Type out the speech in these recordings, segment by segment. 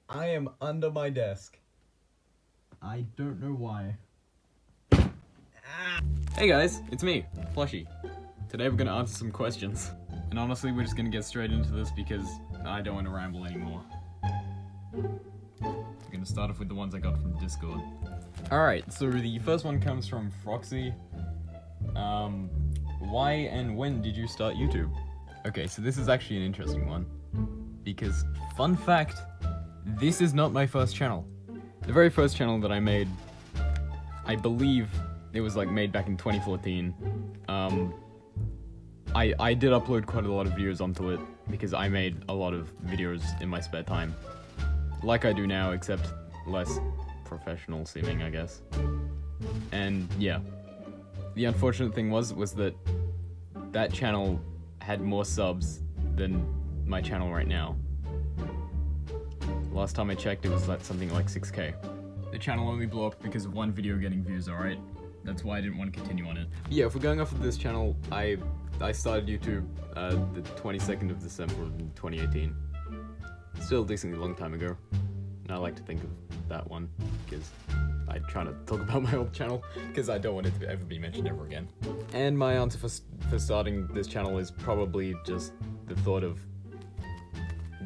I am under my desk. I don't know why. Hey guys, it's me, Plush'd. Today we're gonna answer some questions. And honestly, we're just gonna get straight into this because I don't want to ramble anymore. We're gonna start off with the ones I got from Discord. Alright, so the first one comes from Froxy. Why and when did you start YouTube? Okay, so this is actually an interesting one. Because, fun fact, this is not my first channel. The very first channel that I made, I believe it was like made back in 2014. I did upload quite a lot of videos onto it because I made a lot of videos in my spare time. Like I do now, except less professional seeming, I guess. And yeah. The unfortunate thing was that that channel had more subs than my channel right now. Last time I checked, it was at something like 6K. The channel only blew up because of one video getting views, alright? That's why I didn't want to continue on it. Yeah, if we're going off of this channel, I started YouTube the 22nd of December of 2018. Still a decently long time ago. And I like to think of that one, because I try to talk about my old channel, because I don't want it to ever be mentioned ever again. And my answer for starting this channel is probably just the thought of,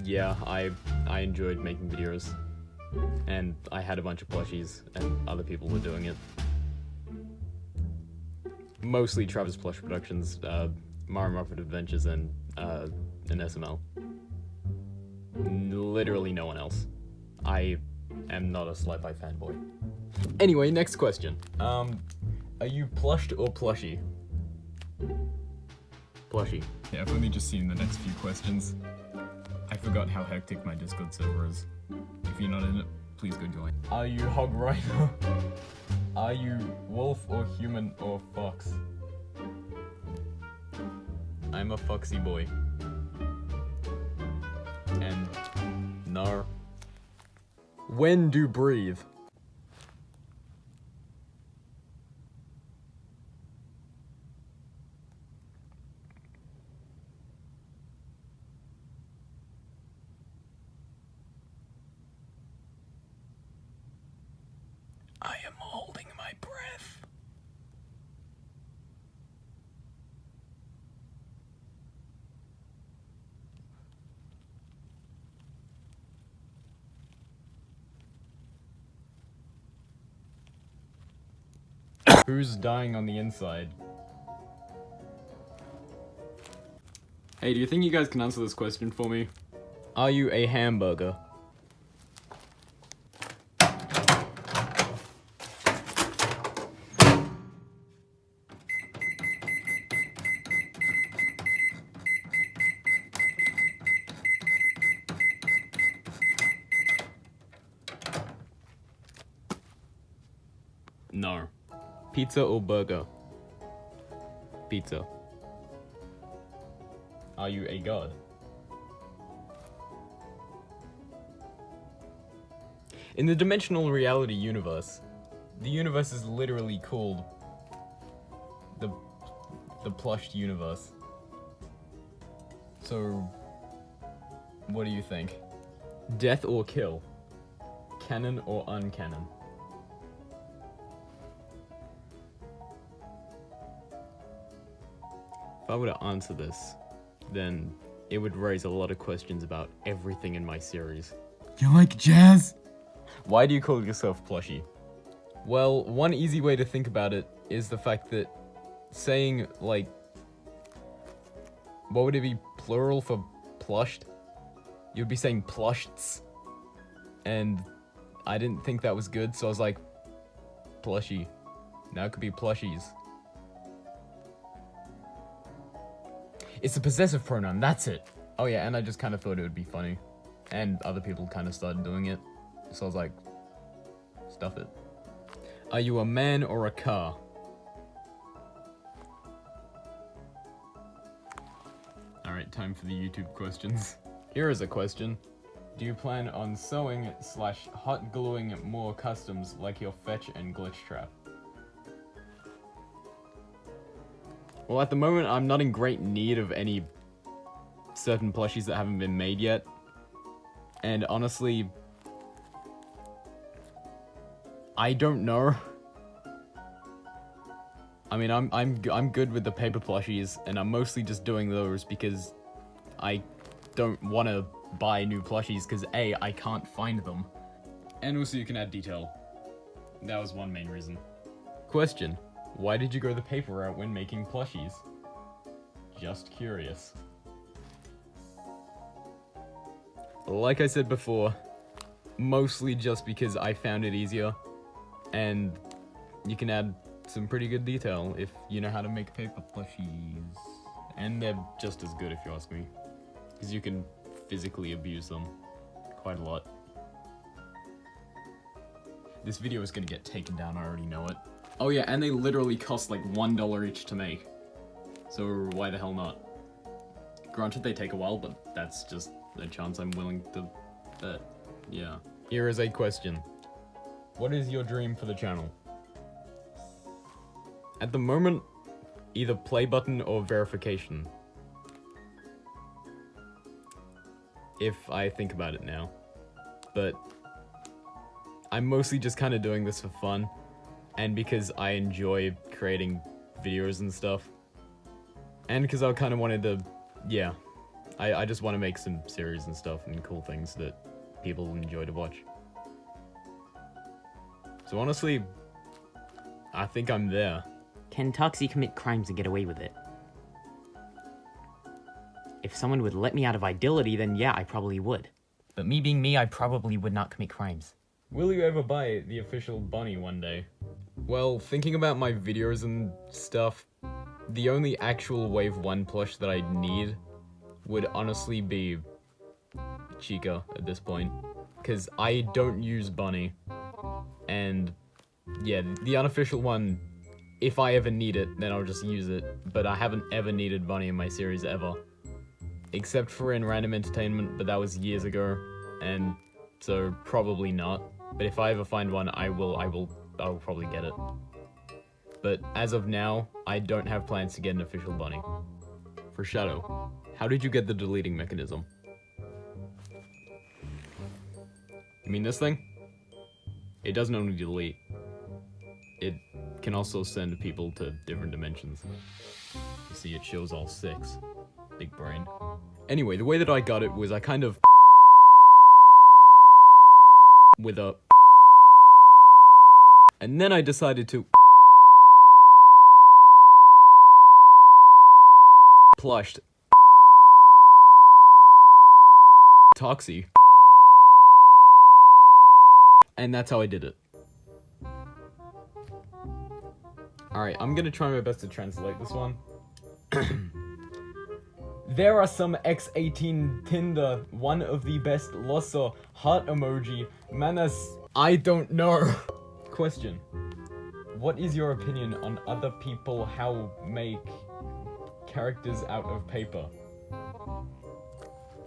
yeah, I enjoyed making videos, and I had a bunch of plushies, and other people were doing it. Mostly Travis Plush Productions, Mario Muppet Adventures, and SML. Literally no one else. I am not a Sli-Fi fanboy. Anyway, next question. Are you Plush'd or Plushie? Plushie. Yeah, I've only just seen the next few questions. I forgot how hectic my Discord server is. If you're not in it, please go join. Are you Hog Rider? Are you wolf or human or fox? I'm a foxy boy. And no. When do breathe? I am holding my breath. Who's dying on the inside? Hey, do you think you guys can answer this question for me? Are you a hamburger? No. Pizza or burger? Pizza. Are you a god? In the dimensional reality universe, the universe is literally called the Plush'd universe. So, what do you think? Death or kill? Canon or uncanon? If I were to answer this, then it would raise a lot of questions about everything in my series. You like jazz? Why do you call yourself Plushie? Well, one easy way to think about it is the fact that saying, like, what would it be plural for plushed? You'd be saying Plush'ds. And I didn't think that was good, so I was like, Plushie. Now it could be plushies. It's a possessive pronoun, that's it. Oh yeah, and I just kind of thought it would be funny. And other people kind of started doing it. So I was like, stuff it. Are you a man or a car? Alright, time for the YouTube questions. Here is a question. Do you plan on sewing / hot gluing more customs like your fetch and glitch trap? Well, at the moment, I'm not in great need of any certain plushies that haven't been made yet. And honestly, I don't know. I mean, I'm good with the paper plushies, and I'm mostly just doing those because I don't want to buy new plushies because A, I can't find them, and also you can add detail. That was one main reason. Question: why did you go the paper route when making plushies? Just curious. Like I said before, mostly just because I found it easier, and you can add some pretty good detail if you know how to make paper plushies. And they're just as good if you ask me, because you can physically abuse them quite a lot. This video is gonna get taken down, I already know it. Oh yeah, and they literally cost like $1 each to make. So why the hell not? Granted, they take a while, but that's just a chance I'm willing to bet. Yeah. Here is a question. What is your dream for the channel? At the moment, either play button or verification. If I think about it now. But I'm mostly just kind of doing this for fun, and because I enjoy creating videos and stuff. And because I kind of wanted to, yeah, I just want to make some series and stuff and cool things that people enjoy to watch. So honestly, I think I'm there. Can Toxie commit crimes and get away with it? If someone would let me out of Idility, then yeah, I probably would. But me being me, I probably would not commit crimes. Will you ever buy the official bunny one day? Well, thinking about my videos and stuff, the only actual Wave 1 plush that I'd need would honestly be Chica at this point. Because I don't use bunny. And yeah, the unofficial one, if I ever need it, then I'll just use it. But I haven't ever needed bunny in my series ever. Except for in Random Entertainment, but that was years ago. And so probably not. But if I ever find one, I'll probably get it. But as of now, I don't have plans to get an official bunny. For Shadow, how did you get the deleting mechanism? You mean this thing? It doesn't only delete. It can also send people to different dimensions. You see, it shows all 6. Big brain. Anyway, the way that I got it was I kind of with a, and then I decided to Plush'd Toxie, and that's how I did it. Alright, I'm gonna try my best to translate this one. There are some X18 Tinder, one of the best Losso, heart emoji, manas, I don't know. Question. What is your opinion on other people how make characters out of paper?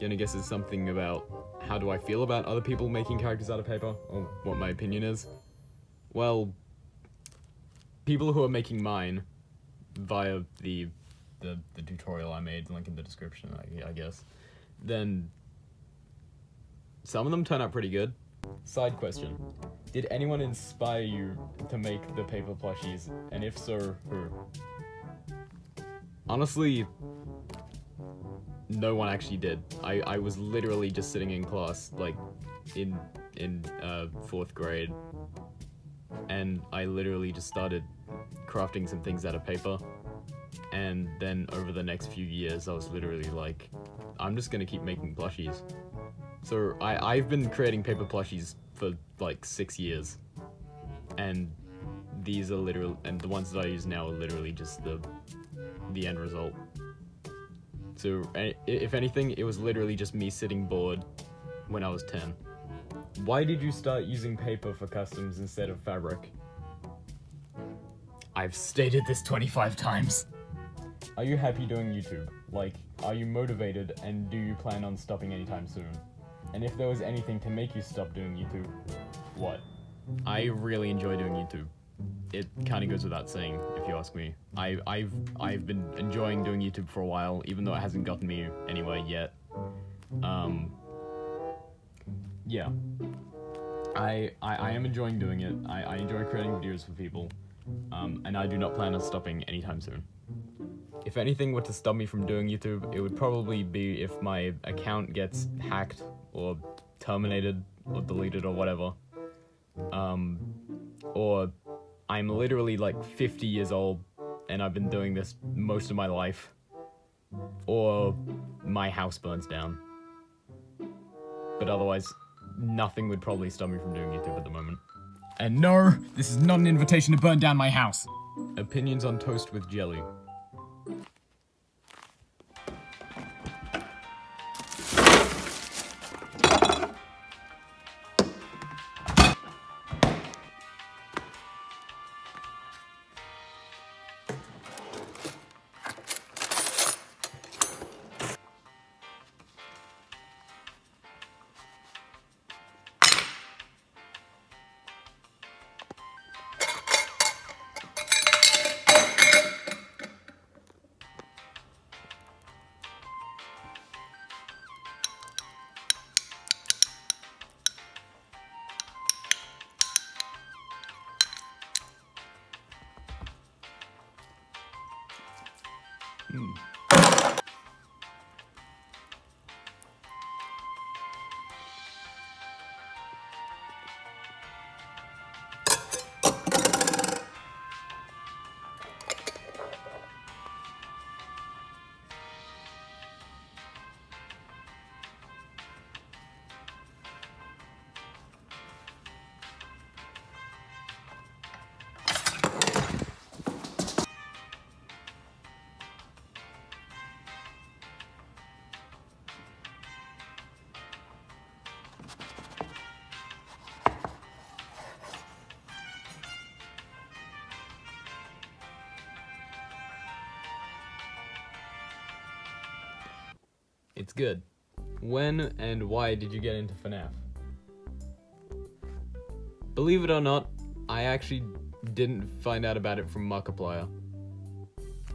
Gonna guess it's something about how do I feel about other people making characters out of paper, or what my opinion is. Well, people who are making mine via the tutorial I made, link in the description, I guess, then some of them turn out pretty good. Side question. Did anyone inspire you to make the paper plushies? And if so, who? Honestly, no one actually did. I was literally just sitting in class, like, in 4th grade, and I literally just started crafting some things out of paper. And then over the next few years, I was literally like, I'm just gonna keep making plushies. So I've been creating paper plushies for like 6 years. And these are literal, and the ones that I use now are literally just the end result. So if anything, it was literally just me sitting bored when I was 10. Why did you start using paper for customs instead of fabric? I've stated this 25 times. Are you happy doing YouTube? Like, are you motivated, and do you plan on stopping anytime soon? And if there was anything to make you stop doing YouTube, what? I really enjoy doing YouTube. It kind of goes without saying, if you ask me. I've been enjoying doing YouTube for a while, even though it hasn't gotten me anywhere yet. yeah. I am enjoying doing it. I enjoy creating videos for people. And I do not plan on stopping anytime soon. If anything were to stop me from doing YouTube, it would probably be if my account gets hacked or terminated or deleted or whatever. Or I'm literally like 50 years old and I've been doing this most of my life. Or my house burns down. But otherwise, nothing would probably stop me from doing YouTube at the moment. And no, this is not an invitation to burn down my house. Opinions on toast with jelly. It's good. When and why did you get into FNaF? Believe it or not, I actually didn't find out about it from Markiplier.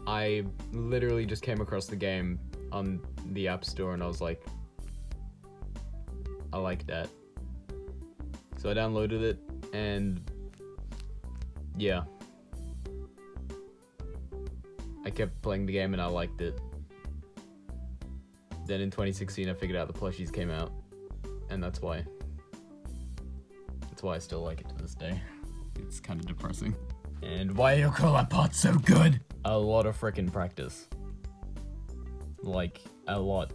I literally just came across the game on the App Store and I was like, I like that. So I downloaded it and yeah. I kept playing the game and I liked it. Then in 2016 I figured out the plushies came out, and that's why I still like it to this day. It's kind of depressing. And why are your collab parts so good? A lot of frickin' practice. Like, a lot.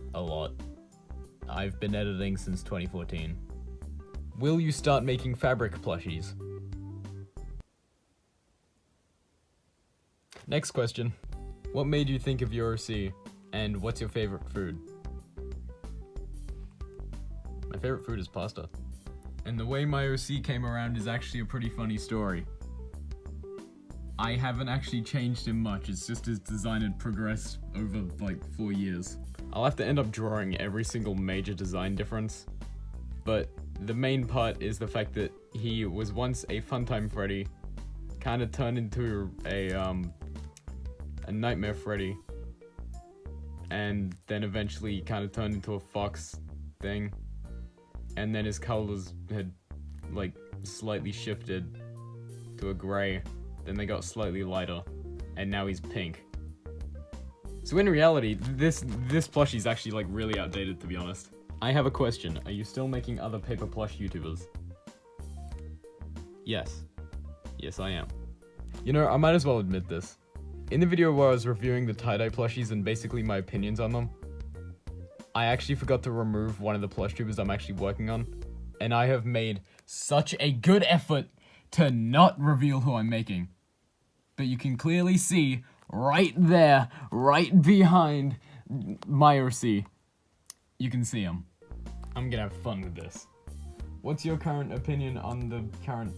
I've been editing since 2014. Will you start making fabric plushies? Next question. What made you think of your OC, and what's your favorite food? My favorite food is pasta. And the way my OC came around is actually a pretty funny story. I haven't actually changed him much, it's just his design had progressed over like 4 years. I'll have to end up drawing every single major design difference, but the main part is the fact that he was once a Funtime Freddy, kind of turned into a Nightmare Freddy, and then eventually kind of turned into a fox thing. And then his colors had, like, slightly shifted to a gray. Then they got slightly lighter. And now he's pink. So in reality, this plushie is actually, like, really outdated, to be honest. I have a question. Are you still making other paper plush YouTubers? Yes. Yes, I am. You know, I might as well admit this. In the video where I was reviewing the tie-dye plushies and basically my opinions on them, I actually forgot to remove one of the plush tubers I'm actually working on, and I have made such a good effort to not reveal who I'm making. But you can clearly see right there, right behind my OC. You can see him. I'm gonna have fun with this. What's your opinion on the current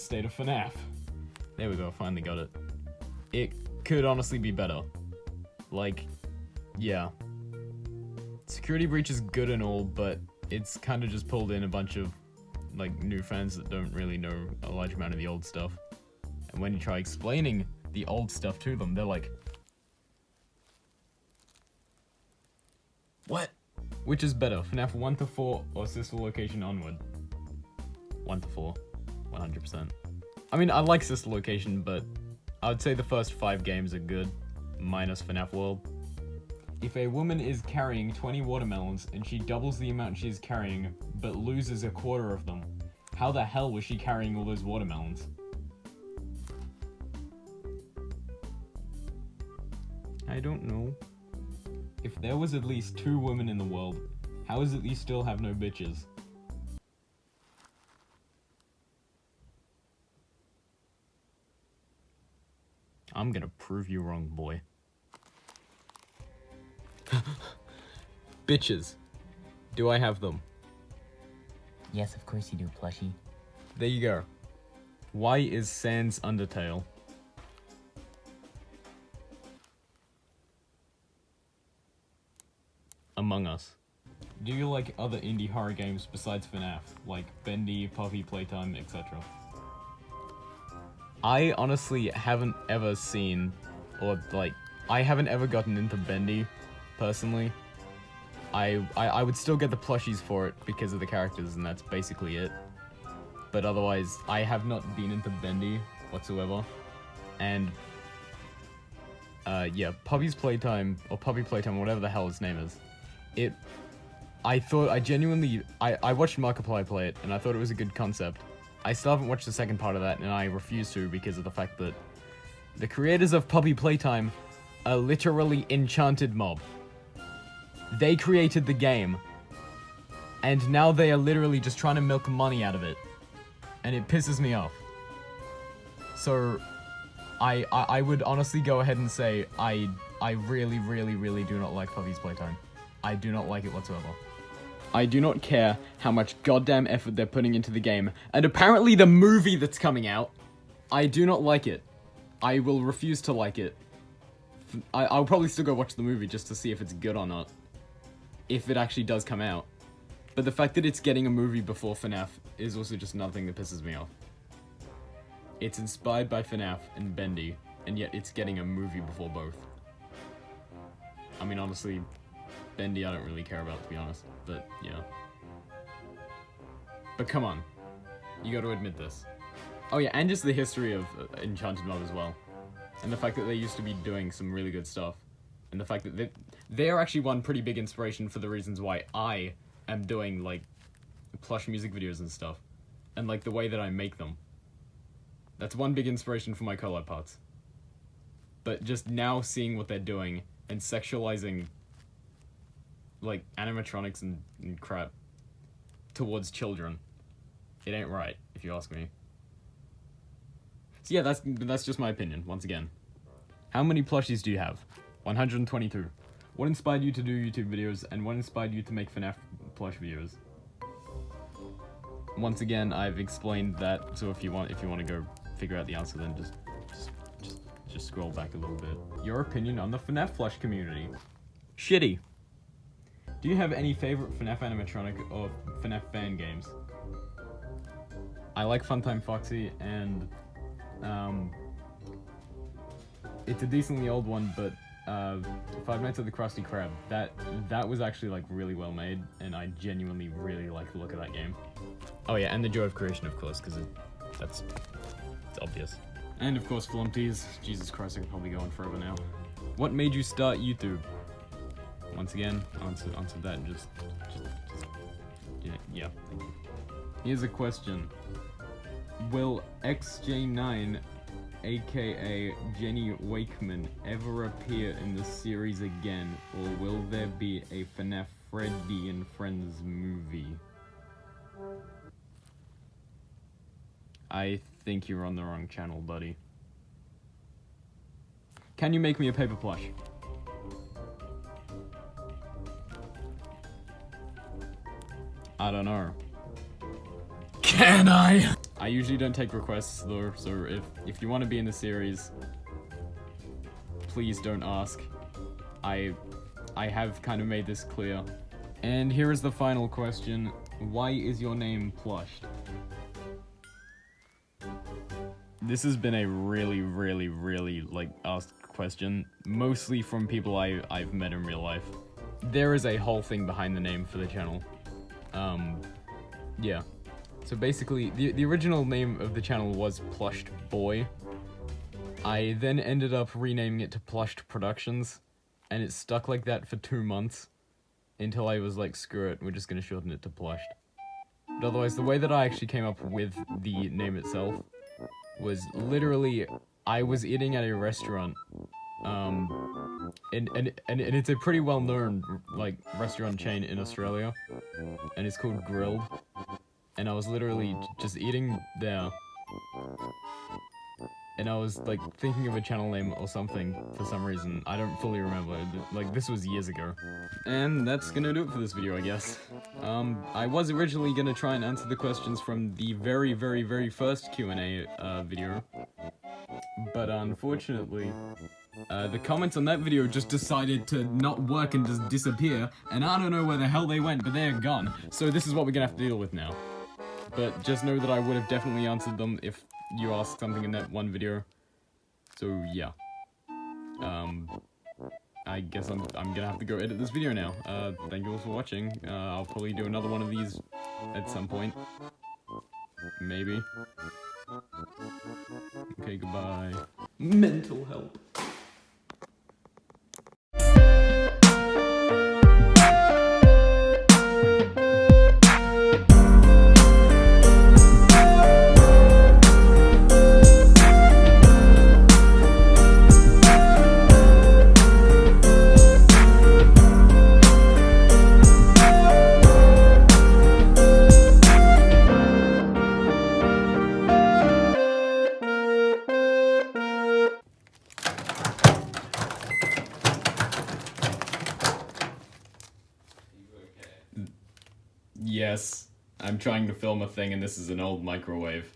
state of FNaF? There we go, finally got it. It could honestly be better. Like, yeah. Security breach is good and all, but it's kind of just pulled in a bunch of, like, new fans that don't really know a large amount of the old stuff. And when you try explaining the old stuff to them, they're like, what? Which is better, FNaF 1 to 4 or Sister Location Onward? 1 to 4, 100%. I mean, I like Sister Location, but I would say the first 5 games are good, minus FNaF World. If a woman is carrying 20 watermelons and she doubles the amount she's carrying, but loses a quarter of them, how the hell was she carrying all those watermelons? I don't know. If there was at least 2 women in the world, how is it you still have no bitches? I'm gonna prove you wrong, boy. Bitches. Do I have them? Yes, of course you do, plushie. There you go. Why is Sans Undertale? Among Us. Do you like other indie horror games besides FNaF, like Bendy, Puppy Playtime, etc.? I honestly haven't ever seen, or like, I haven't ever gotten into Bendy, personally. I would still get the plushies for it because of the characters, and that's basically it. But otherwise, I have not been into Bendy whatsoever. And yeah, Puppy's Playtime, or Puppy Playtime, whatever the hell its name is. I watched Markiplier play it, and I thought it was a good concept. I still haven't watched the second part of that, and I refuse to because of the fact that the creators of Puppy Playtime are literally Enchanted Mob. They created the game, and now they are literally just trying to milk money out of it, and it pisses me off. So, I would honestly go ahead and say I really, really, really do not like Puppy's Playtime. I do not like it whatsoever. I do not care how much goddamn effort they're putting into the game, and apparently the movie that's coming out, I do not like it. I will refuse to like it. I'll probably still go watch the movie just to see if it's good or not. If it actually does come out. But the fact that it's getting a movie before FNaF is also just another thing that pisses me off. It's inspired by FNaF and Bendy, and yet it's getting a movie before both. I mean, honestly, Bendy I don't really care about, to be honest, but yeah. But come on, you gotta admit this. Oh yeah, and just the history of Enchanted Mob as well. And the fact that they used to be doing some really good stuff. And the fact that they are actually one pretty big inspiration for the reasons why I am doing, like, plush music videos and stuff. And, like, the way that I make them. That's one big inspiration for my collab parts. But just now seeing what they're doing and sexualizing, like, animatronics and crap towards children, it ain't right, if you ask me. So yeah, that's just my opinion, once again. How many plushies do you have? 122. What inspired you to do YouTube videos, and what inspired you to make FNaF plush videos? Once again, I've explained that, so if you want to go figure out the answer, then just scroll back a little bit. Your opinion on the FNaF plush community? Shitty. Do you have any favorite FNaF animatronic or FNaF fan games? I like Funtime Foxy, and it's a decently old one, but Five Nights at the Krusty Krab, that was actually, like, really well made, and I genuinely really like the look of that game. Oh yeah, and the joy of creation, of course, because it's obvious. And of course, Flumpties. Jesus Christ, I could probably go on forever now. What made you start YouTube? Once again, answer that and just yeah. Here's a question. Will XJ9, aka Jenny Wakeman, ever appear in the series again, or will there be a FNaF Freddy and Friends movie? I think you're on the wrong channel, buddy. Can you make me a paper plush? I don't know. Can I? I usually don't take requests though, so if you want to be in the series, please don't ask. I have kind of made this clear. And here is the final question. Why is your name Plush'd? This has been a really, like, asked question, mostly from people I've met in real life. there is a whole thing behind the name for the channel. Yeah. So basically, the original name of the channel was Plush'd Boy. I then ended up renaming it to Plush'd Productions, and it stuck like that for 2 months, until I was like, screw it, we're just gonna shorten it to Plush'd. But otherwise, the way that I actually came up with the name itself was literally, I was eating at a restaurant, and it's a pretty well-known, like, restaurant chain in Australia, and it's called Grilled, and I was literally just eating there, and I was, like, thinking of a channel name or something for some reason. I don't fully remember, like, this was years ago. And that's gonna do it for this video, I guess. I was originally gonna try and answer the questions from the very, very, very first Q&A, video, but unfortunately, the comments on that video just decided to not work and just disappear, and I don't know where the hell they went, but they're gone. So this is what we're gonna have to deal with now. But just know that I would have definitely answered them if you asked something in that one video. So yeah. I guess I'm gonna have to go edit this video now. Thank you all for watching. I'll probably do another one of these at some point. Maybe. Okay, goodbye. Mental help. Yes, I'm trying to film a thing and this is an old microwave.